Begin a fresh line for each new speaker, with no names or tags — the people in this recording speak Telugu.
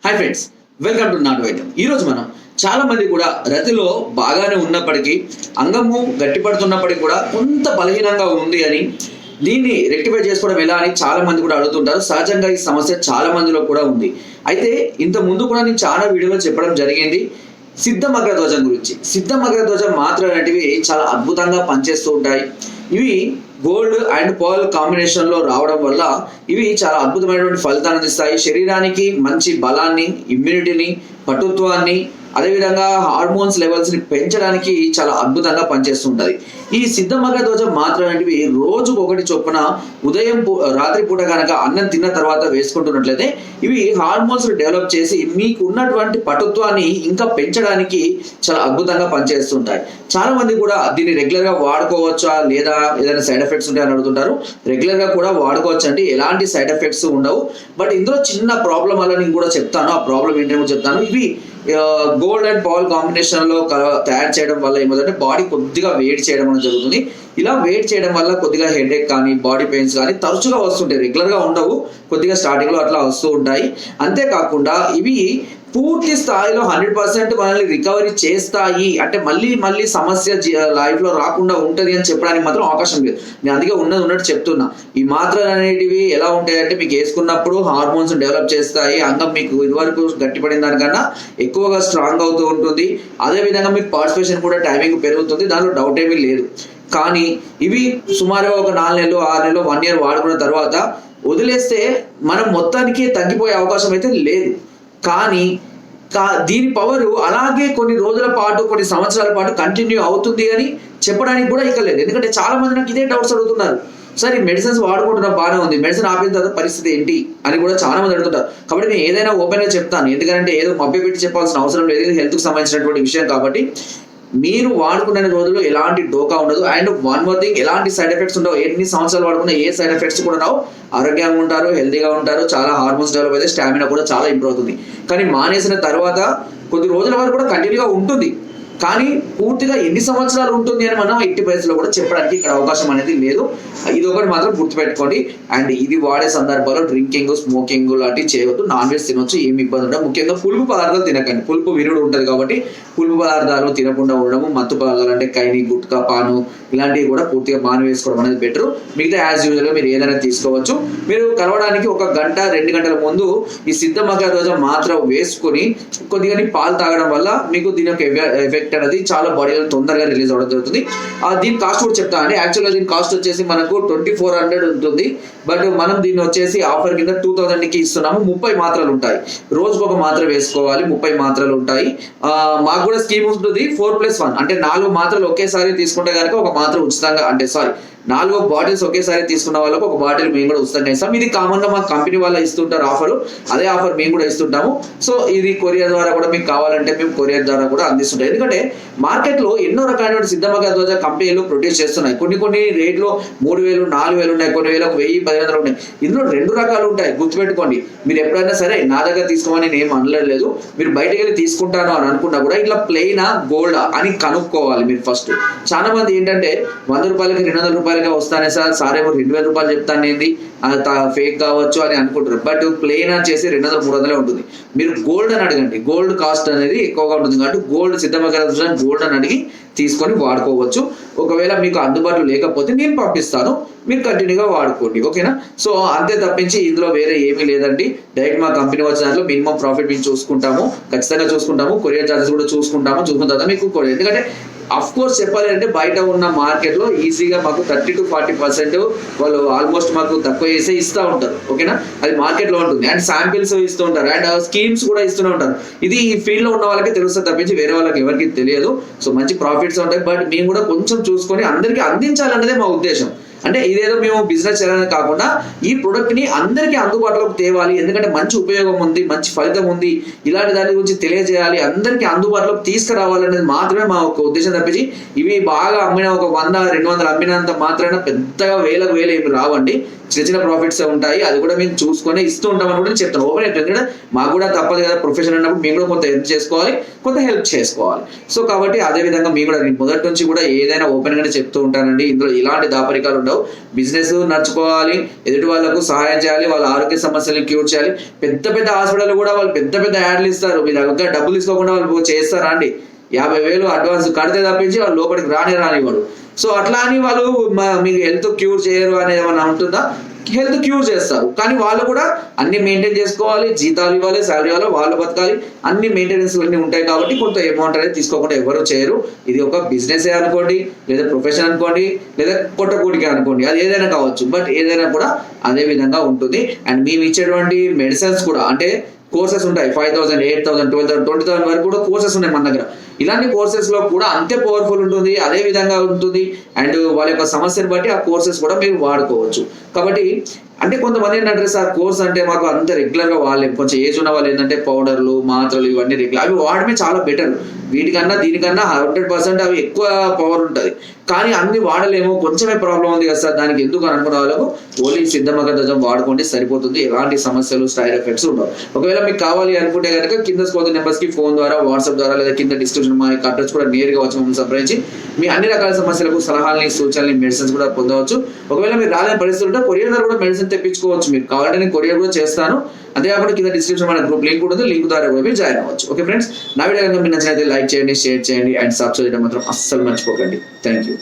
హాయ్ ఫ్రెండ్స్, వెల్కమ్ టు నాటు వైద్యం. ఈరోజు మనం చాలా మంది కూడా రతిలో బాగానే ఉన్నప్పటికీ అంగము గట్టిపడుతున్నప్పటికీ కూడా కొంత బలహీనంగా ఉంది అని, దీన్ని రెక్టిఫై చేసుకోవడం ఎలా అని చాలా మంది కూడా అడుగుతుంటారు. సహజంగా ఈ సమస్య చాలా మందిలో కూడా ఉంది. అయితే ఇంత ముందు కూడా నేను చాలా వీడియోలో చెప్పడం జరిగింది సిద్ధ మకరధ్వజం గురించి. సిద్ధ మకరధ్వజం మాత్రలు అనేటివి చాలా అద్భుతంగా పనిచేస్తూ ఉంటాయి. ఇవి గోల్డ్ అండ్ పర్ల్ కాంబినేషన్ లో రావడం వల్ల ఇవి చాలా అద్భుతమైనటువంటి ఫలితాలను అందిస్తాయి. శరీరానికి మంచి బలాన్ని, ఇమ్యూనిటీని, పటుత్వాన్ని, అదేవిధంగా హార్మోన్స్ లెవెల్స్ ని పెంచడానికి చాలా అద్భుతంగా పనిచేస్తుంటది. ఈ సిద్ధ మకరధ్వజం మాత్రం అనేటివి రోజుకు ఒకటి చొప్పున ఉదయం రాత్రి పూట కనుక అన్నం తిన్న తర్వాత వేసుకుంటున్నట్లయితే ఇవి హార్మోన్స్ డెవలప్ చేసి మీకు ఉన్నటువంటి పటుత్వాన్ని ఇంకా పెంచడానికి చాలా అద్భుతంగా పనిచేస్తుంటాయి. చాలా మంది కూడా దీన్ని రెగ్యులర్ గా వాడుకోవచ్చా లేదా ఏదైనా సైడ్ ఎఫెక్ట్స్ ఉంటాయని అడుగుతుంటారు. రెగ్యులర్ గా కూడా వాడుకోవచ్చు అండి, ఎలాంటి సైడ్ ఎఫెక్ట్స్ ఉండవు. బట్ ఇందులో చిన్న ప్రాబ్లం వల్ల నేను కూడా చెప్తాను. ఆ ప్రాబ్లం ఏంటో చెప్తాను. ఇవి గోల్డ్ అండ్ పర్ల్ కాంబినేషన్ లో తయారు చేయడం వల్ల ఏమవుతుందంటే బాడీ కొద్దిగా వేడి చేయడం అనేది జరుగుతుంది. ఇలా వెయిట్ చేయడం వల్ల కొద్దిగా హెడేక్ కానీ బాడీ పెయిన్స్ కానీ తరచుగా వస్తుంటాయి. రెగ్యులర్ గా ఉండవు, కొద్దిగా స్టార్టింగ్ లో అట్లా వస్తూ ఉంటాయి. అంతేకాకుండా ఇవి పూర్తి స్థాయిలో 100% మనల్ని రికవరీ చేస్తాయి అంటే మళ్ళీ సమస్య లైఫ్ లో రాకుండా ఉంటది అని చెప్పడానికి మాత్రం అవకాశం లేదు. నేను అందుకే ఉన్నట్టు చెప్తున్నా. ఈ మాత్రలు అనేటివి ఎలా ఉంటాయంటే మీకు వేసుకున్నప్పుడు హార్మోన్స్ డెవలప్ చేస్తాయి. అంగం మీకు ఇదివరకు గట్టిపడిన దానికన్నా ఎక్కువగా స్ట్రాంగ్ అవుతూ ఉంటుంది. అదే విధంగా మీకు పార్టిసిపేషన్ కూడా టైమింగ్ పెరుగుతుంది, దానిలో డౌట్ ఏమీ లేదు. కానీ ఇవి సుమారుగా ఒక 4 నెలలు 6 నెలలు 1 year వాడుకున్న తర్వాత వదిలేస్తే మనం మొత్తానికి తగ్గిపోయే అవకాశం అయితే లేదు. కానీ దీని పవర్ అలాగే కొన్ని రోజుల పాటు, కొన్ని సంవత్సరాల పాటు కంటిన్యూ అవుతుంది అని చెప్పడానికి కూడా ఇక లేదు. ఎందుకంటే చాలా మంది నాకు ఇదే డౌట్స్ అడుగుతున్నారు. సరే మెడిసిన్స్ వాడుకుంటున్నా బాగానే ఉంది, మెడిసిన్ ఆపిన తర్వాత పరిస్థితి ఏంటి అని కూడా చాలా మంది అడుగుతుంటారు. కాబట్టి నేను ఏదైనా ఓపెన్ గా చెప్తాను, ఎందుకంటే ఏదో మభ్యపెట్టి చెప్పాల్సిన అవసరం లేదు. హెల్త్ కు సంబంధించినటువంటి విషయం కాబట్టి మీరు వాడుకున్న రోజుల్లో ఎలాంటి డోకా ఉండదు. అండ్ వన్ మోర్ థింగ్, ఎలాంటి సైడ్ ఎఫెక్ట్స్ ఉండవు. ఎన్ని సంవత్సరాలు వాడుకున్నా ఏ సైడ్ ఎఫెక్ట్స్ కూడా రావు. ఆరోగ్యంగా ఉంటారు, హెల్తీగా ఉంటారు, చాలా హార్మోన్స్ డెవలప్ అయితే స్టామినా కూడా చాలా ఇంప్రూవ్ అవుతుంది. కానీ మానేసిన తర్వాత కొద్ది రోజుల వరకు కూడా కంటిన్యూగా ఉంటుంది. కానీ పూర్తిగా ఎన్ని సంవత్సరాలు ఉంటుంది అని మనం ఎట్టి పరిస్థితుల్లో కూడా చెప్పడానికి ఇక్కడ అవకాశం అనేది లేదు. ఇది ఒకటి మాత్రం గుర్తుపెట్టుకోండి. అండ్ ఇది వాడే సందర్భాల్లో డ్రింకింగ్, స్మోకింగ్ లాంటివి చేయవద్దు. నాన్ వెజ్ తినొచ్చు, ఏమి ఇబ్బంది ఉండదు. ముఖ్యంగా పులుపు పదార్థాలు తినకండి. పులుపు విరుడు ఉంటుంది కాబట్టి పులుపు పదార్థాలు తినకుండా ఉండడము, మత్తు పదార్థాలు అంటే కైని, గుట్కా, పాను ఇలాంటివి కూడా పూర్తిగా మానివేసుకోవడం అనేది బెటర్. మిగతా యాజ్ యూజువల్ గా మీరు ఏదైనా తీసుకోవచ్చు. మీరు కలవడానికి 1 గంట 2 గంటల ముందు ఈ సిద్ధ మకరధ్వజం మాత్రం వేసుకొని కొద్దిగా పాలు తాగడం వల్ల మీకు దీని యొక్క ఎఫెక్ట్ అనేది చాలా బాడీలో తొందరగా రిలీజ్ అవ్వడం జరుగుతుంది. దీని కాస్ట్ కూడా చెప్తా అండి. యాక్చువల్గా దీని కాస్ట్ వచ్చేసి మనకు 2400 ఉంటుంది. బట్ మనం దీన్ని వచ్చేసి ఆఫర్ కింద 2000 కి ఇస్తున్నాము. 30 మాత్రలు ఉంటాయి. రోజుకు ఒక మాత్ర వేసుకోవాలి, 30 మాత్రలు ఉంటాయి. మాకు కూడా స్కీమ్ ఉంటుంది 4+1 అంటే 4 మాత్రలు ఒకేసారి తీసుకుంటే కనుక ఒక మాత్ర ఉచితంగా, అంటే 4 బాటిల్స్ ఒకేసారి తీసుకున్న వాళ్ళకు ఒక బాటిల్ మేము కూడా ఉచితంగా ఇస్తాం. ఇది కామన్ గా మా కంపెనీ వాళ్ళు ఇస్తుంటారు ఆఫర్. అదే ఆఫర్ మేము కూడా ఇస్తుంటాము. సో ఇది కొరియర్ ద్వారా కూడా మీకు కావాలంటే మేము కొరియర్ ద్వారా కూడా అందిస్తుంటాం. ఎందుకంటే మార్కెట్ లో ఎన్నో రకాలైన సిద్ధ మకరధ్వజ కంపెనీలు ప్రొడ్యూస్ చేస్తున్నాయి. కొన్ని రేట్లు 3000 4000 ఉన్నాయి, కొన్ని వేలకు 1000 1500 ఉన్నాయి. ఇందులో 2 రకాలు ఉంటాయి, గుర్తుపెట్టుకోండి. మీరు ఎప్పుడైనా సరే నా దగ్గర తీసుకోమని నేను అనలేదు. మీరు బయటకు వెళ్ళి తీసుకుంటాను అని అనుకున్నా కూడా ఇట్లా ప్లెయినా గోల్డా అని కనుక్కోవాలి మీరు ఫస్ట్. చాలా మంది ఏంటంటే 100 రూపాయలకి 200 రూపాయలకి వస్తానే సార్ ఏమో 2000 రూపాయలు చెప్తాను ఏంది, ఫేక్ కావచ్చు అని అనుకుంటారు. బట్ ప్లెయిన్ వచ్చేసి 200 300 ఉంటుంది. మీరు గోల్డ్ అని అడగండి, గోల్డ్ కాస్ట్ అనేది ఎక్కువగా ఉంటుంది. కాబట్టి గోల్డ్ సిద్ధ మకరధ్వజం గోల్డ్ అని అడిగి తీసుకొని వాడుకోవచ్చు. ఒకవేళ మీకు అందుబాటులో లేకపోతే నేను పంపిస్తాను, మీరు కంటిన్యూగా వాడుకోండి, ఓకేనా? సో అంతే తప్పించి ఇందులో వేరే ఏమీ లేదండి. డైరెక్ట్ మా కంపెనీ వచ్చిన దాంట్లో మినిమం ప్రాఫిట్ మేము చూసుకుంటాము, ఖచ్చితంగా చూసుకుంటాము. కొరియర్ చార్జెస్ కూడా చూసుకున్న తర్వాత మీకు కొరియర్, ఎందుకంటే అఫ్ కోర్స్ చెప్పాలి అంటే బయట ఉన్న మార్కెట్ లో ఈజీగా మాకు 30 to 40% వాళ్ళు ఆల్మోస్ట్ మాకు తక్కువ చేసే ఇస్తూ ఉంటారు, ఓకేనా? అది మార్కెట్ లో ఉంటుంది. అండ్ శాంపిల్స్ ఇస్తూ ఉంటారు, అండ్ స్కీమ్స్ కూడా ఇస్తూనే ఉంటారు. ఇది ఈ ఫీల్డ్ లో ఉన్న వాళ్ళకి తెలుస్తుంది తప్పించి వేరే వాళ్ళకి ఎవరికి తెలియదు. సో మంచి ప్రాఫిట్స్ ఉంటాయి. బట్ మేము కూడా కొంచెం చూసుకొని అందరికీ అందించాలన్నదే మా ఉద్దేశం. అంటే ఇదేదో మేము బిజినెస్ చేయాలని కాకుండా ఈ ప్రొడక్ట్ ని అందరికీ అందుబాటులోకి తేవాలి. ఎందుకంటే మంచి ఉపయోగం ఉంది, మంచి ఫలితం ఉంది, ఇలాంటి దాని గురించి తెలియజేయాలి, అందరికీ అందుబాటులోకి తీసుకురావాలనేది మాత్రమే మా ఒక ఉద్దేశం తప్పించి ఇవి బాగా అమ్మిన ఒక 100 200 అమ్మినంత మాత్రాన పెద్దగా వేలకు వేలు ఏమి రావండి. చిన్న చిన్న ప్రాఫిట్స్ ఉంటాయి, అది కూడా మేము చూసుకొని ఇస్తూ ఉంటామని కూడా చెప్తాను. ఓపెన్ ఎందుకంటే మాకు కూడా తప్పదు కదా, ప్రొఫెషన్ అన్నప్పుడు మేము కూడా కొంత హెల్ప్ చేసుకోవాలి, కొంత హెల్ప్ చేసుకోవాలి. సో కాబట్టి అదే విధంగా మేము కూడా మొదటి నుంచి కూడా ఏదైనా ఓపెన్ గానే చెప్తూ ఉంటానండి. ఇందులో ఇలాంటి దాపరికాలు ఉండవు. బిజినెస్ నడుచుకోవాలి, ఎదుటి వాళ్ళకు సహాయం చేయాలి, వాళ్ళ ఆరోగ్య సమస్యలను క్యూర్ చేయాలి. పెద్ద పెద్ద హాస్పిటల్ కూడా వాళ్ళు పెద్ద పెద్ద యాడ్లు ఇస్తారు, మీ దగ్గర డబ్బులు తీసుకోకుండా వాళ్ళు చేస్తారా అండి? 50,000 అడ్వాన్స్ కడితే తప్పించి వాళ్ళు లోపలికి రానివాడు. సో అట్లా అని వాళ్ళు మీకు హెల్త్ క్యూర్ చేయరు అనేది ఏమన్నా ఉంటుందా? హెల్త్ క్యూర్ చేస్తారు, కానీ వాళ్ళు కూడా అన్ని మెయింటైన్ చేసుకోవాలి, జీతాలు ఇవ్వాలి, శాలరీ ఇవ్వాలి, వాళ్ళు బతకాలి, అన్ని మెయింటెనెన్స్ అన్ని ఉంటాయి. కాబట్టి కొంత అమౌంట్ అనేది తీసుకోకుండా ఎవరు చేయరు. ఇది ఒక బిజినెస్ అనుకోండి, లేదా ప్రొఫెషన్ అనుకోండి, లేదా పొట్టకూడికి అనుకోండి, అది ఏదైనా కావచ్చు. బట్ ఏదైనా కూడా అదే విధంగా ఉంటుంది. అండ్ మేము ఇచ్చేటువంటి మెడిసిన్స్ కూడా అంటే కోర్సెస్ ఉంటాయి, 5,000, 8,000, 12,000, 20,000 వరకు కూడా కోర్సెస్ ఉన్నాయి మన దగ్గర. ఇలాంటి కోర్సెస్ లో కూడా అంతే పవర్ఫుల్ ఉంటుంది, అదే విధంగా ఉంటుంది. అండ్ వాళ్ళ యొక్క సమస్యను బట్టి ఆ కోర్సెస్ కూడా మీరు వాడుకోవచ్చు. కాబట్టి అంటే కొంతమంది ఏంటంటే సార్ కోర్స్ అంటే మాకు అంత రెగ్యులర్ గా వాళ్ళే కొంచెం ఏజ్ ఉన్న వాళ్ళు ఏంటంటే పౌడర్లు, మాత్రలు ఇవన్నీ రెగ్యులర్, అవి వాడమే చాలా బెటర్. వీటికన్నా దీనికన్నా 100% అవి ఎక్కువ పవర్ ఉంటుంది. కానీ అన్ని వాడలేము, కొంచెమే ప్రాబ్లం ఉంది కదా సార్, దానికి ఎందుకు అని అనుకున్న వాళ్ళకు ఓన్లీ సిద్ధమగధ్వజం వాడుకోండి సరిపోతుంది. ఎలాంటి సమస్యలు సైడ్ ఎఫెక్ట్స్ ఉండవు. ఒకవేళ మీకు కావాలి అనుకుంటే కనుక కింద స్క్రోల్ నెంబర్స్ కి ఫోన్ ద్వారా, వాట్సాప్ ద్వారా, లేదా కింద డిస్క్రిప్షన్ మా యొక్క అడ్రస్ కూడా నేరుగా వచ్చి మమ్మల్ని సంప్రదించి మీ అన్ని రకాల సమస్యలకు సలహాలని, సూచనలు, మెడిసిన్స్ కూడా పొందవచ్చు. ఒకవేళ మీరు రాలేని పరిస్థితులు ఉంటే కొరియర్ ద్వారా కూడా మెడిసిన్ తెప్పించుకోవచ్చు. మీరు కావాలంటే నేను కొరియర్ కూడా చేస్తాను. అంతేకాకుండా కింద డిస్క్రిప్షన్ మన గ్రూప్ లింక్ ఉంటుంది, లింక్ ద్వారా కూడా మీరు జాయిన్ అవ్వచ్చు. ఓకే ఫ్రెండ్స్, నా వీడియో కనుక మీకు నచ్చినట్లయితే లైక్ చేయండి, షేర్ చేయండి అండ్ సబ్స్క్రైబ్ చేయడం మాత్రం అస్సలు మర్చిపోకండి. Thank you.